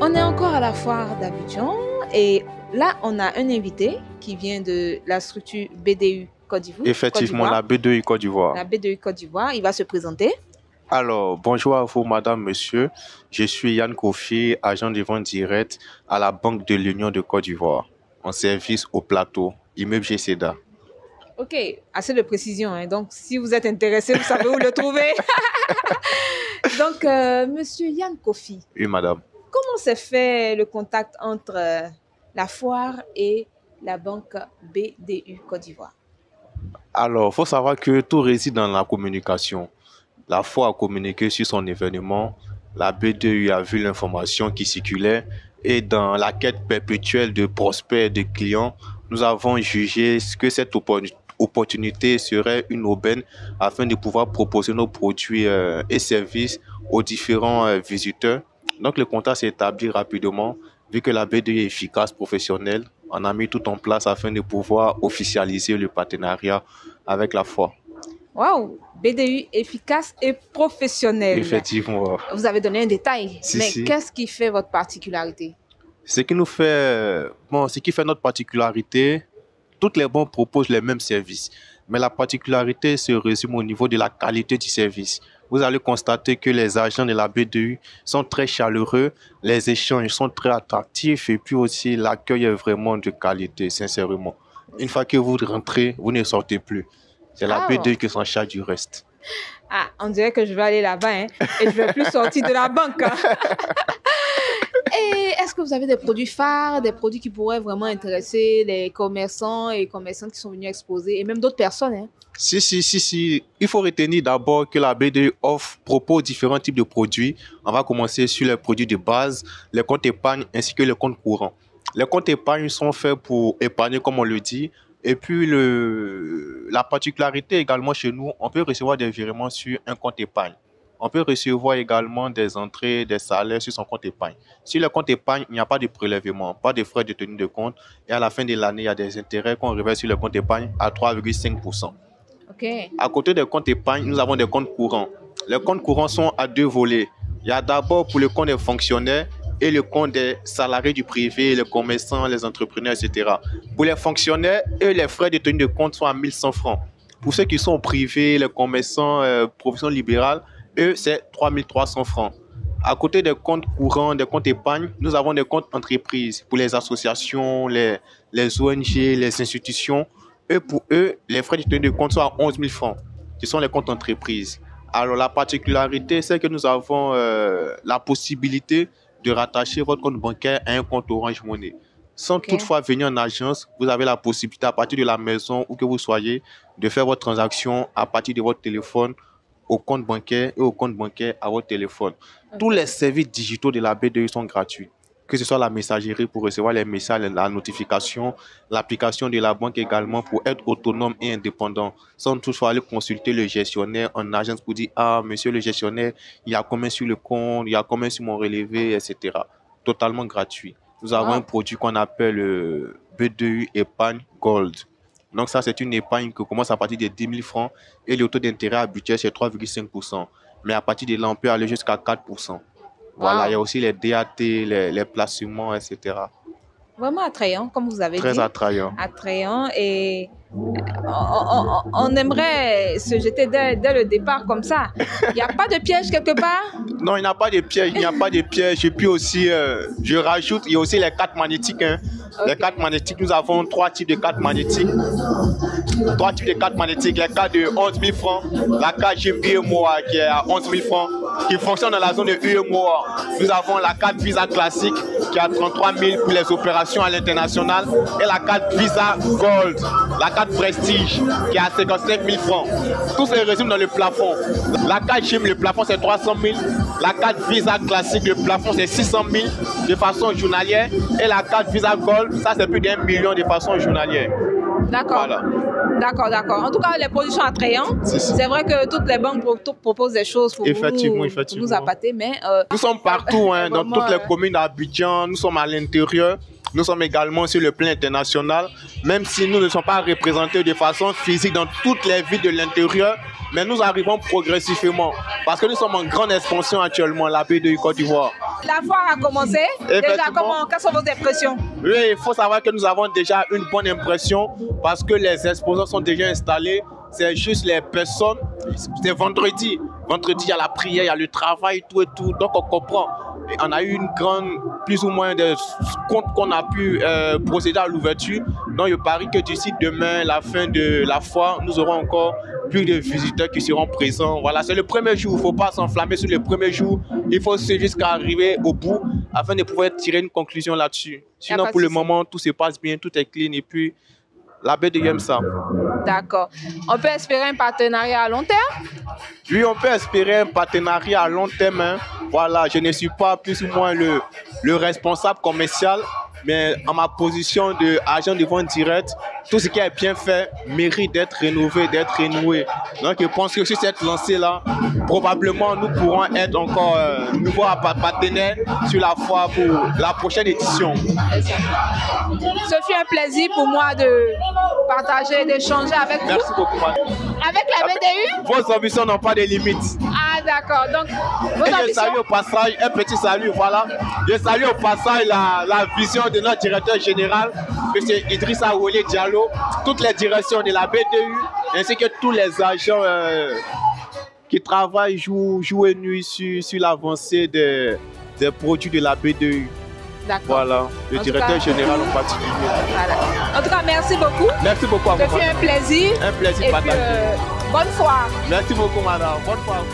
On est encore à la foire d'Abidjan et là, on a un invité qui vient de la structure BDU Côte d'Ivoire. Effectivement, la BDU Côte d'Ivoire. La BDU Côte d'Ivoire, il va se présenter. Alors, bonjour à vous, madame, monsieur. Je suis Yann Kofi, agent de vente directe à la Banque de l'Union de Côte d'Ivoire, en service au plateau, immeuble GCEDA. Ok, assez de précision, hein. Donc, si vous êtes intéressé, vous savez où le trouver. Donc, monsieur Yann Kofi. Oui, madame. Comment s'est fait le contact entre la foire et la banque BDU Côte d'Ivoire? Alors, il faut savoir que tout réside dans la communication. La foire a communiqué sur son événement, la BDU a vu l'information qui circulait et dans la quête perpétuelle de prospects et de clients, nous avons jugé que cette opportunité serait une aubaine afin de pouvoir proposer nos produits et services aux différents visiteurs. Donc le contact s'est établi rapidement vu que la BDU est efficace, professionnelle. On a mis tout en place afin de pouvoir officialiser le partenariat avec la foire. Waouh, BDU efficace et professionnelle. Effectivement. Vous avez donné un détail, Si. Qu'est-ce qui fait votre particularité? Ce qui fait notre particularité, toutes les banques proposent les mêmes services. Mais la particularité se résume au niveau de la qualité du service. Vous allez constater que les agents de la BDU sont très chaleureux, les échanges sont très attractifs et puis aussi l'accueil est vraiment de qualité, sincèrement. Une fois que vous rentrez, vous ne sortez plus. C'est la BDU qui s'en charge du reste. Ah, on dirait que je vais aller là-bas et je ne vais plus sortir de la banque. Et est-ce que vous avez des produits phares, des produits qui pourraient vraiment intéresser les commerçants et commerçantes qui sont venus exposer et même d'autres personnes? Si. Il faut retenir d'abord que la BDU propose différents types de produits. On va commencer sur les produits de base, les comptes épargne ainsi que les comptes courants. Les comptes épargne sont faits pour épargner, comme on le dit. Et puis, la particularité également chez nous, on peut recevoir des virements sur un compte épargne. On peut recevoir également des entrées, des salaires sur son compte épargne. Sur le compte épargne, il n'y a pas de prélèvement, pas de frais de tenue de compte. Et à la fin de l'année, il y a des intérêts qu'on reverse sur le compte épargne à 3,5%. Okay. À côté des comptes épargne, nous avons des comptes courants. Les comptes courants sont à deux volets. Il y a d'abord pour le compte des fonctionnaires et le compte des salariés du privé, les commerçants, les entrepreneurs, etc. Pour les fonctionnaires, les frais de tenue de compte sont à 1100 francs. Pour ceux qui sont au privé, les commerçants, profession libérale, eux, c'est 3300 francs. À côté des comptes courants, des comptes épargne, nous avons des comptes entreprises pour les associations, les ONG, les institutions. Et pour eux, les frais de tenue de compte sont à 11 000 francs. Ce sont les comptes entreprises. Alors, la particularité, c'est que nous avons la possibilité de rattacher votre compte bancaire à un compte Orange Money. Sans toutefois venir en agence, vous avez la possibilité, à partir de la maison où que vous soyez, de faire votre transaction à partir de votre téléphone au compte bancaire et au compte bancaire à votre téléphone. Tous les services digitaux de la BDU sont gratuits. Que ce soit la messagerie pour recevoir les messages, la notification, l'application de la banque également pour être autonome et indépendant, sans toutefois aller consulter le gestionnaire en agence pour dire « Ah, monsieur le gestionnaire, il y a combien sur le compte, il y a combien sur mon relevé, etc. » Totalement gratuit. Nous avons un produit qu'on appelle BDU Épargne Gold. Donc ça, c'est une épargne qui commence à partir de 10 000 francs et le taux d'intérêt habituel, c'est 3,5%. Mais à partir de là, on peut aller jusqu'à 4%. Voilà, il y a aussi les DAT, les placements, etc. Vraiment attrayant, comme vous avez dit. Très attrayant. Attrayant et on aimerait se jeter dès le départ comme ça. Il n'y a pas de piège quelque part? Non, il n'y a pas de piège, il n'y a pas de piège. Et puis aussi, je rajoute, il y a aussi les cartes magnétiques. Les cartes magnétiques, nous avons 3 types de cartes magnétiques. 3 types de cartes magnétiques. Les cartes de 11 000 francs, la carte GIM UEMOA qui est à 11 000 francs, qui fonctionne dans la zone de UEMOA. Nous avons la carte Visa classique qui est à 33 000 pour les opérations à l'international et la carte Visa Gold, la carte Prestige qui est à 55 000 francs. Tout se résume dans le plafond. La carte GIM, le plafond c'est 300 000. La carte Visa classique, le plafond c'est 600 000 de façon journalière. Et la carte Visa Gold, ça c'est plus d'1 million de façon journalière. D'accord. Voilà. D'accord. En tout cas, les produits sont attrayants. C'est vrai que toutes les banques proposent des choses pour nous appâter, mais... nous sommes partout, dans toutes les communes d'Abidjan. Nous sommes à l'intérieur. Nous sommes également sur le plan international. Même si nous ne sommes pas représentés de façon physique dans toutes les villes de l'intérieur, mais nous arrivons progressivement. Parce que nous sommes en grande expansion actuellement, la BDU Côte d'Ivoire. La foire a commencé. Déjà, quelles sont vos impressions? Oui, il faut savoir que nous avons déjà une bonne impression parce que les exposants sont déjà installés. C'est juste les personnes. C'est vendredi. Vendredi, il y a la prière, il y a le travail, tout et tout. Donc, on comprend. Et on a eu une grande, plus ou moins de comptes qu'on a pu procéder à l'ouverture. Donc, je parie que d'ici demain, la fin de la foire, nous aurons encore plus de visiteurs qui seront présents. Voilà, c'est le premier jour. Il ne faut pas s'enflammer sur le premier jour. Il faut suivre jusqu'à arriver au bout afin de pouvoir tirer une conclusion là-dessus. Sinon, pour le moment, tout se passe bien, tout est clean et puis la baie de Yemsa. D'accord. On peut espérer un partenariat à long terme? Oui, on peut espérer un partenariat à long terme. Hein. Voilà, je ne suis pas plus ou moins le responsable commercial, mais en ma position d'agent de vente directe, tout ce qui est bien fait mérite d'être rénové, d'être renoué. Donc, je pense que sur cette lancée-là, probablement, nous pourrons être encore nouveaux partenaires sur la foire pour la prochaine édition. Ce fut un plaisir pour moi de partager, d'échanger avec vous. Merci beaucoup, madame. Avec la BDU? Vos ambitions n'ont pas de limites. Ah, d'accord. Donc, vos ambitions... Je salue au passage, un petit salut, voilà. Je salue au passage la vision de notre directeur général, M. Idrissa Oulé Diallo, toutes les directions de la BDU, ainsi que tous les agents qui travaillent jour et nuit sur l'avancée des produits de la BDU. D'accord. Voilà, le directeur général en particulier. Voilà. En tout cas, merci beaucoup. Merci beaucoup à vous. Ça fait un plaisir. Un plaisir partagé. Bonne foire. Merci beaucoup, madame. Bonne foire.